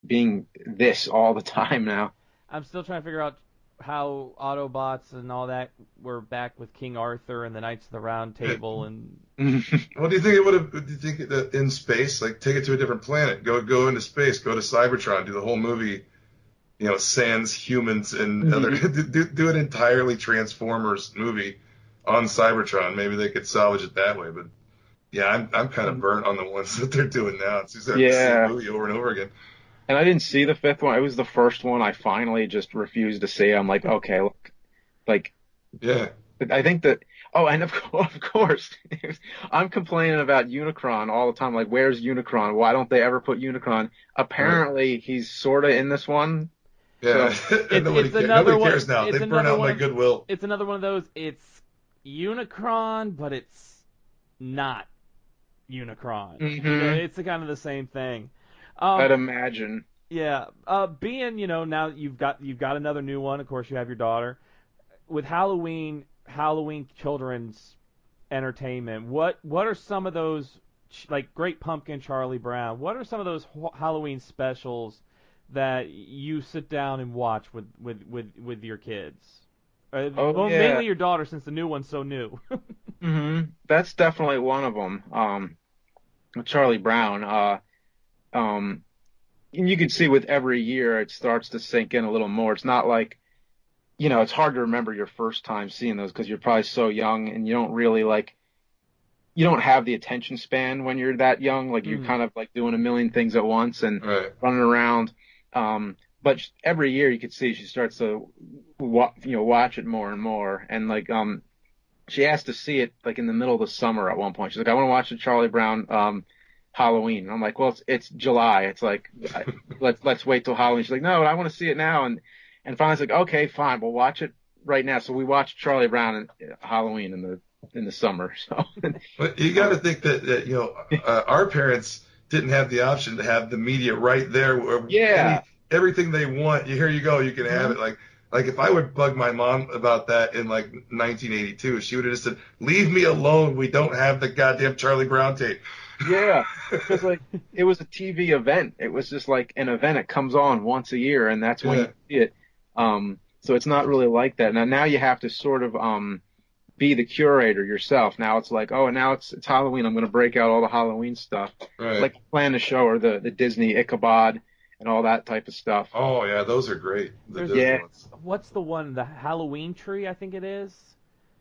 being this all the time now. I'm still trying to figure out how Autobots and all that were back with King Arthur and the Knights of the Round Table and What do you think it would have? Do you think that in space, like take it to a different planet, go into space, go to Cybertron, do the whole movie, sans humans and other do an entirely Transformers movie on Cybertron. Maybe they could salvage it that way. But yeah, I'm kind of burnt on the ones that they're doing now. It's just the same movie over and over again. And I didn't see the fifth one. It was the first one I finally just refused to see. I'm like, okay, look, like, yeah. I think that. Oh, and of course, I'm complaining about Unicron all the time. Like, where's Unicron? Why don't they ever put Unicron? Apparently, he's sort of in this one. Yeah, So, nobody cares now. They've burned out my goodwill. It's another one of those. It's Unicron, but it's not Unicron. It's kind of the same thing. I'd imagine. Yeah. Being, now you've got another new one. Of course, you have your daughter. With Halloween children's entertainment, what are some of those, like Great Pumpkin, Charlie Brown? What are some of those Halloween specials that you sit down and watch with your kids? Mainly your daughter, since the new one's so new. That's definitely one of them. With Charlie Brown. And you can see with every year it starts to sink in a little more. It's not like, it's hard to remember your first time seeing those because you're probably so young and you don't really you don't have the attention span when you're that young. Like you're kind of like doing a million things at once and running around. But every year you could see she starts to, watch it more and more. And she asked to see it like in the middle of the summer at one point. She's like, I want to watch the Charlie Brown, Halloween. And I'm like, well, it's July. It's like, let's wait till Halloween. She's like, no, I want to see it now. And finally it's like, okay, fine, we'll watch it right now. So we watched Charlie Brown and Halloween in the summer. So, but you got to think that our parents didn't have the option to have the media right there. Everything they want, here you go, you can have it. Like if I would bug my mom about that in 1982, she would have just said, leave me alone. We don't have the goddamn Charlie Brown tape. Yeah, because it was a TV event. It was just like an event. It comes on once a year, and that's when you see it. So it's not really like that. Now you have to sort of be the curator yourself. Now it's like, oh, now it's Halloween. I'm going to break out all the Halloween stuff. Right. Like plan the show or the Disney Ichabod and all that type of stuff. Oh yeah, those are great. What's the one? The Halloween Tree, I think it is.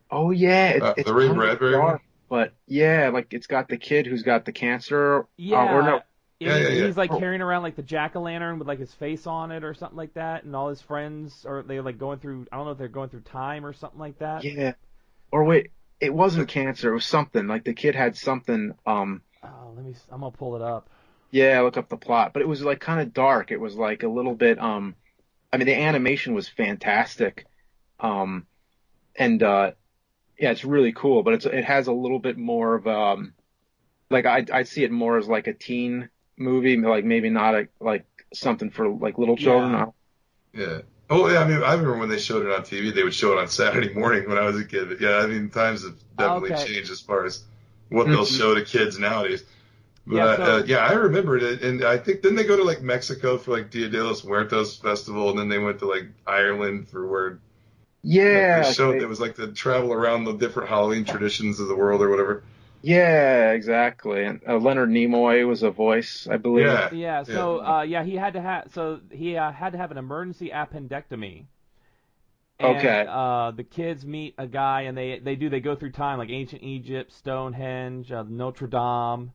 Oh yeah, it's the Ray Bradbury one. But yeah, it's got the kid who's got the cancer. Yeah. He's carrying around the jack-o'-lantern with his face on it or something like that, and all his friends are going through. I don't know if they're going through time or something like that. Yeah. Or wait, it wasn't cancer. It was something the kid had something. I'm gonna pull it up. Yeah, look up the plot, but it was kind of dark. It was a little bit. I mean, the animation was fantastic. Yeah, it's really cool, but it has a little bit more of I see it more as a teen movie, maybe not something for little children. Yeah. Oh yeah, I mean I remember when they showed it on TV, they would show it on Saturday morning when I was a kid. Yeah, I mean times have definitely changed as far as what they'll show to kids nowadays. But I remember it, and I think didn't they go to Mexico for Dia de los Muertos festival, and then they went to Ireland for where. Yeah, they showed it was the travel around the different Halloween traditions of the world or whatever. Yeah, exactly. And Leonard Nimoy was a voice, I believe. Yeah. So he had to have an emergency appendectomy. And, the kids meet a guy, and they go through time ancient Egypt, Stonehenge, Notre Dame,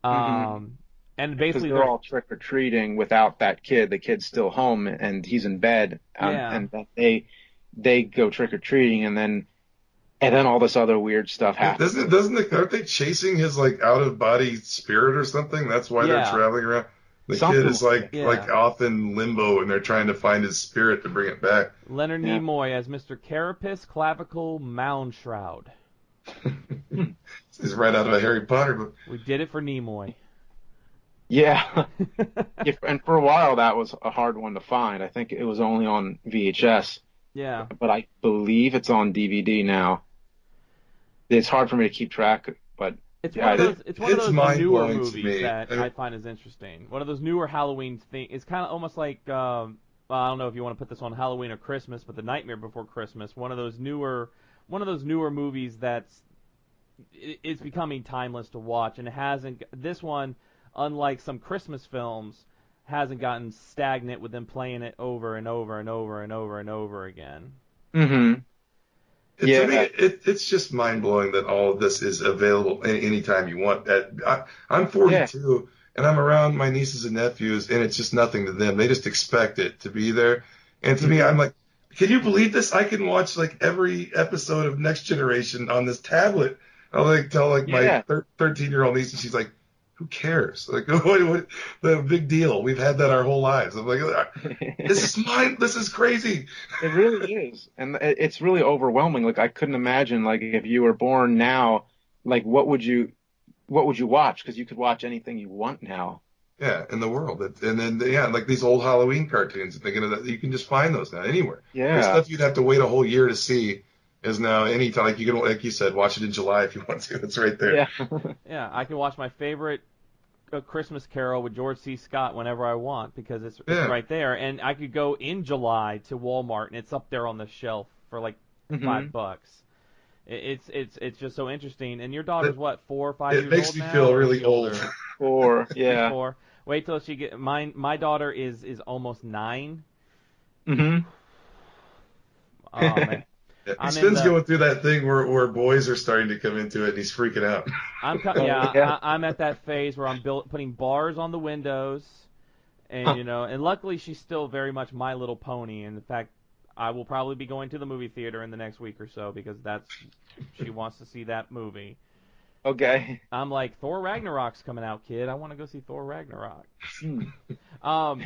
and basically they're all trick or treating without that kid. The kid's still home and he's in bed, and they go trick or treating, and then all this other weird stuff happens. Aren't they chasing his out of body spirit or something? That's why they're traveling around. The kid is off in limbo, and they're trying to find his spirit to bring it back. Leonard Nimoy as Mr. Carapace Clavicle Mound Shroud. This is right out of a Harry Potter book. We did it for Nimoy. Yeah. And for a while that was a hard one to find. I think it was only on VHS. Yeah. But I believe it's on DVD now. It's hard for me to keep track, but It's Yeah, one of it's those newer mind-blowing to movies me. that I mean, I find is interesting. One of those newer Halloween things. It's kind of almost like well, I don't know if you want to put this on Halloween or Christmas, but The Nightmare Before Christmas. One of those newer movies it's becoming timeless to watch, and it hasn't. This one, unlike some Christmas films, hasn't gotten stagnant with them playing it over and over and over and over and over again. Mm-hmm. To me, Yeah. it's just mind blowing that all of this is available anytime you want. I'm Yeah. 42 and I'm around my nieces and nephews, and it's just nothing to them. They just expect it to be there. And to me, Mm-hmm. I'm like, can you believe this? I can watch like every episode of Next Generation on this tablet. I'll like tell like my Yeah. 13-year-old niece, and she's like, who cares? Like, what the big deal? We've had that our whole lives. I'm like, this is crazy. It really is, and it's really overwhelming. Like I couldn't imagine, like if you were born now, like what would you watch? Because you could watch anything you want now. Yeah, in the world. And then, yeah, like these old Halloween cartoons, thinking of that, you can just find those now anywhere. There's Yeah. stuff you'd have to wait a whole year to see is now anytime. Like you can, like you said, watch it in July if you want to. It's right there. Yeah. Yeah, I can watch my favorite Christmas Carol with George C. Scott whenever I want because it's Yeah. right there, and I could go in July to Walmart and it's up there on the shelf for like Mm-hmm. $5. It's just so interesting. And your daughter's what, 4 or 5 It years makes old me now? feel Or is really she old. older? Or She's yeah. 4. Wait till she get mine. My daughter is almost 9. Mm-hmm. Oh man, Yeah, I'm in Spin's the. going through that thing where boys are starting to come into it, and he's freaking out. Yeah, I'm at that phase where I'm putting bars on the windows, and Huh. and luckily she's still very much My Little Pony. And in fact, I will probably be going to the movie theater in the next week or so because she wants to see that movie. Okay. I'm like, Thor Ragnarok's coming out, kid. I want to go see Thor Ragnarok. Hmm. Um,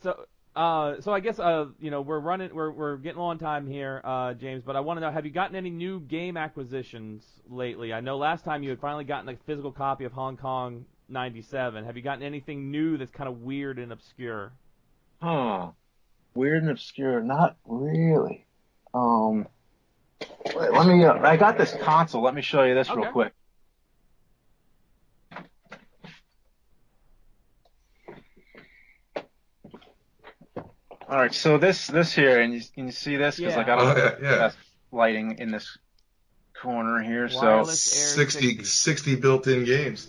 so I guess we're getting low on time here, James. But I want to know, have you gotten any new game acquisitions lately? I know last time you had finally gotten a physical copy of Hong Kong '97. Have you gotten anything new that's kind of weird and obscure? Huh. Weird and obscure. Not really. Wait, let me. I got this console. Let me show you this real Okay. quick. All right, so this here, and can you see this? Because like I Yeah. don't Oh have yeah, yeah. best lighting in this corner here. So Wireless Air 60 built-in games.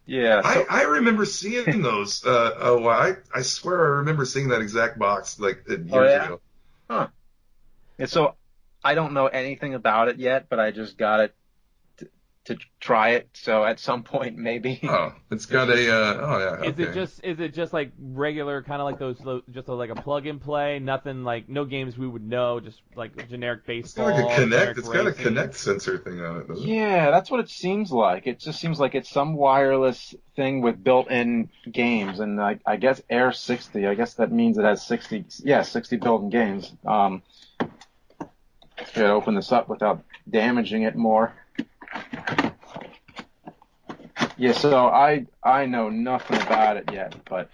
yeah, so I remember seeing those. I swear I remember seeing that exact box like years yeah? ago. Huh. And so I don't know anything about it yet, but I just got it to try it. So at some point, maybe. Oh, it's got a. Oh yeah. Is Okay. it just like regular, kind of like those, just like a plug and play? Nothing like no games we would know, just like generic It's got baseball. like a Connect. generic It's got a racing. Connect sensor thing on it, doesn't it? Yeah, that's what it seems like. It just seems like it's some wireless thing with built-in games, and I guess Air 60. I guess that means it has 60. Yeah, 60 built-in games. Try to open this up without damaging it more. Yeah, so I know nothing about it yet, but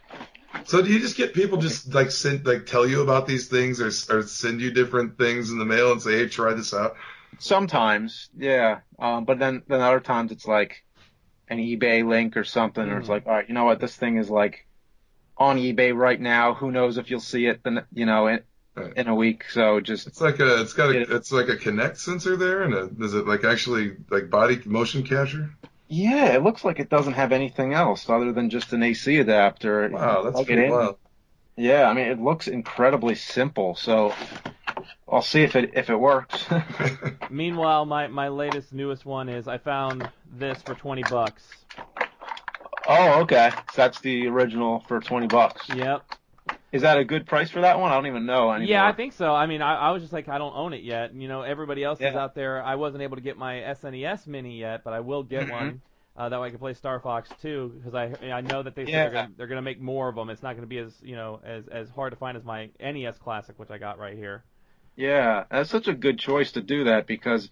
So do you just get people just like tell you about these things or send you different things in the mail and say, hey, try this out? sometimes, yeah. But then other times it's like an eBay link or something, or it's like, all right, you know what, this thing is like on eBay right now. Who knows if you'll see it, Right. in a week. So just It's like a Connect sensor there, and is it like actually like body motion capture? yeah, it looks like it doesn't have anything else other than just an AC adapter. Wow, that's Plug it pretty in. wild. Yeah, I mean, it looks incredibly simple. So I'll see if it works. Meanwhile, my newest one is I found this for $20. Oh, okay. So that's the original for $20. Yep. Is that a good price for that one? I don't even know anymore. Yeah, I think so. I mean, I was just like, I don't own it yet. Everybody else is Yeah. out there. I wasn't able to get my SNES Mini yet, but I will get one. That way I can play Star Fox 2 because I know that they said they're gonna make more of them. It's not gonna be as hard to find as my NES Classic, which I got right here. Yeah, that's such a good choice to do that because,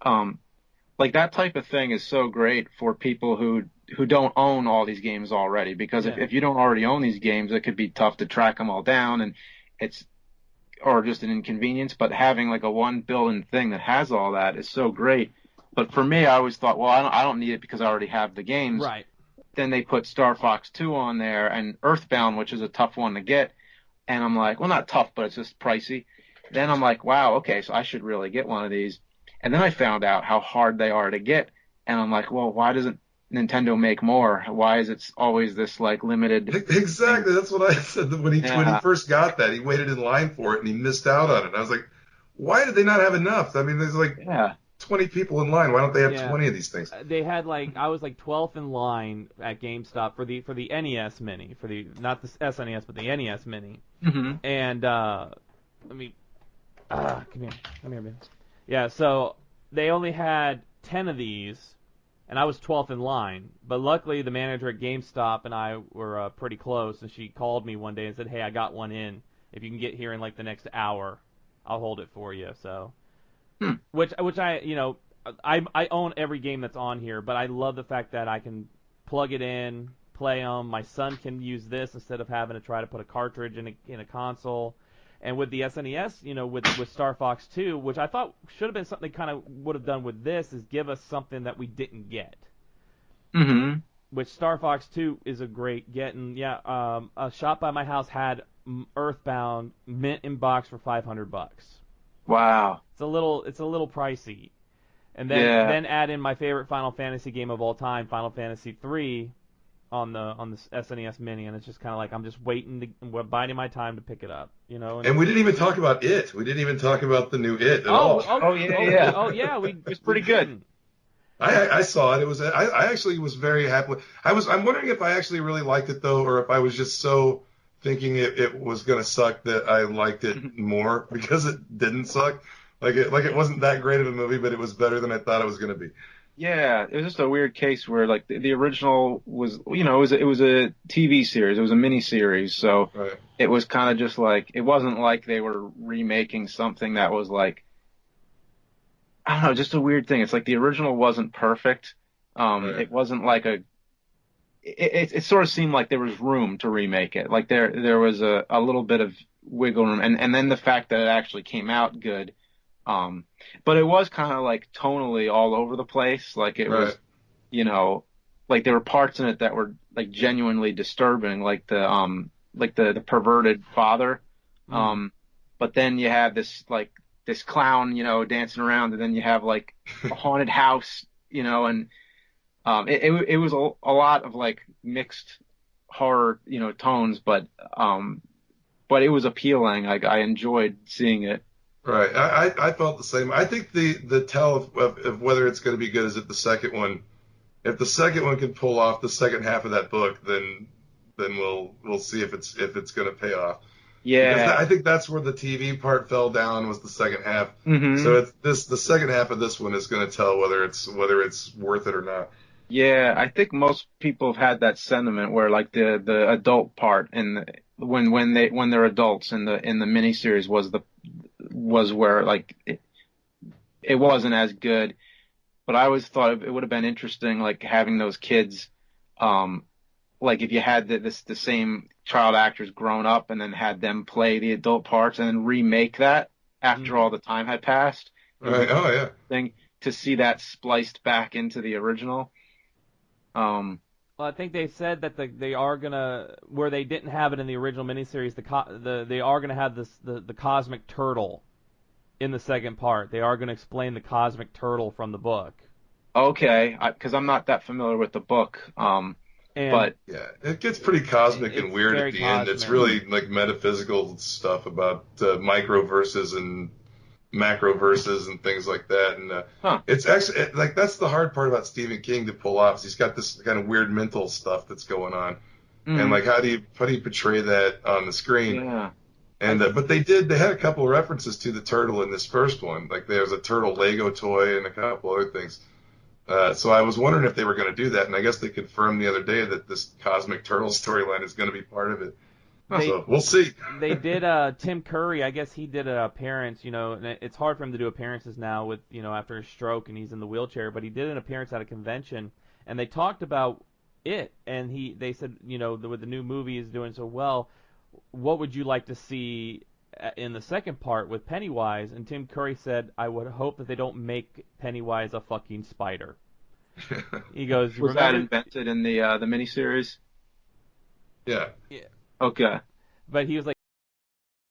like that type of thing is so great for people who don't own all these games already. Because if you don't already own these games, it could be tough to track them all down, and or just an inconvenience. But having like a one built-in thing that has all that is so great. But for me, I always thought, well, I don't need it because I already have the games. Right. Then they put Star Fox 2 on there and Earthbound, which is a tough one to get. And I'm like, well, not tough, but it's just pricey. Then I'm like, wow, okay, so I should really get one of these. And then I found out how hard they are to get. And I'm like, well, why doesn't Nintendo make more? Why is it always this like limited? Exactly. That's what I said when he first got that. He waited in line for it and he missed out on it. And I was like, why did they not have enough? I mean, there's like 20 people in line. Why don't they have 20 of these things? They had I was like 12th in line at GameStop for the NES Mini, for the not the SNES but the NES Mini. Mm-hmm. And come here, man. Yeah, so they only had 10 of these, and I was 12th in line. But luckily, the manager at GameStop and I were pretty close, and she called me one day and said, "Hey, I got one in. If you can get here in like the next hour, I'll hold it for you." So, which I own every game that's on here, but I love the fact that I can plug it in, play them. My son can use this instead of having to try to put a cartridge in a console. And with the SNES, with Star Fox 2, which I thought should have been something they kind of would have done with this, is give us something that we didn't get. Mm-hmm. Which Star Fox 2 is a great get. And a shop by my house had Earthbound mint in box for $500. Wow. It's a little pricey. And then add in my favorite Final Fantasy game of all time, Final Fantasy 3, on the SNES Mini, and it's just kind of like I'm just biding my time to pick it up, And we didn't even talk about it. We didn't even talk about the new it at all. It's pretty good. I saw it. It was. I actually was very happy. I'm wondering if I actually really liked it though, or if I was just so thinking it was gonna suck that I liked it more because it didn't suck. Like it wasn't that great of a movie, but it was better than I thought it was gonna be. Yeah, it was just a weird case where like the original was, it was a TV series, it was a mini series, so It was kind of just like, it wasn't like they were remaking something that was like, I don't know, just a weird thing. It's like the original wasn't perfect. It wasn't like it sort of seemed like there was room to remake it. Like there was a little bit of wiggle room, and then the fact that it actually came out good. But it was kind of like tonally all over the place. Like it was, like there were parts in it that were like genuinely disturbing, like the perverted father. But then you have this clown, dancing around, and then you have like a haunted house, and it was a lot of like mixed horror, tones, but it was appealing. Like I enjoyed seeing it. Right. I felt the same. I think the tell of whether it's going to be good is if the second one, can pull off the second half of that book, then we'll see if it's going to pay off. Yeah. Because I think that's where the TV part fell down, was the second half. Mm-hmm. So the second half of this one is going to tell whether it's worth it or not. Yeah, I think most people have had that sentiment where like the adult part and when they're adults in the miniseries was where like it wasn't as good, but I always thought it would have been interesting like having those kids, like if you had the same child actors grown up and then had them play the adult parts and then remake that after all the time had passed. Right. Oh yeah. Thing to see that spliced back into the original. Well, I think they said that they are gonna, where they didn't have it in the original miniseries, they are gonna have the cosmic turtle in the second part. They are gonna explain the cosmic turtle from the book. Okay, because I'm not that familiar with the book. But yeah, it gets pretty cosmic and weird at the end. It's really like metaphysical stuff about microverses and macroverses and things like that, and it's actually like that's the hard part about Stephen King to pull off. Is he's got this kind of weird mental stuff that's going on, and like how do you portray that on the screen? Yeah. And but they had a couple of references to the turtle in this first one. Like there was a turtle Lego toy and a couple other things. So I was wondering if they were going to do that, and I guess they confirmed the other day that this cosmic turtle storyline is going to be part of it. So we'll see. They did Tim Curry. I guess he did an appearance. And it's hard for him to do appearances now with after his stroke and he's in the wheelchair. But he did an appearance at a convention, and they talked about it. And they said with the new movie is doing so well, what would you like to see in the second part with Pennywise, and Tim Curry said, "I would hope that they don't make Pennywise a fucking spider." He goes, Was that invented in the miniseries? Yeah. Yeah. Okay. But he was like,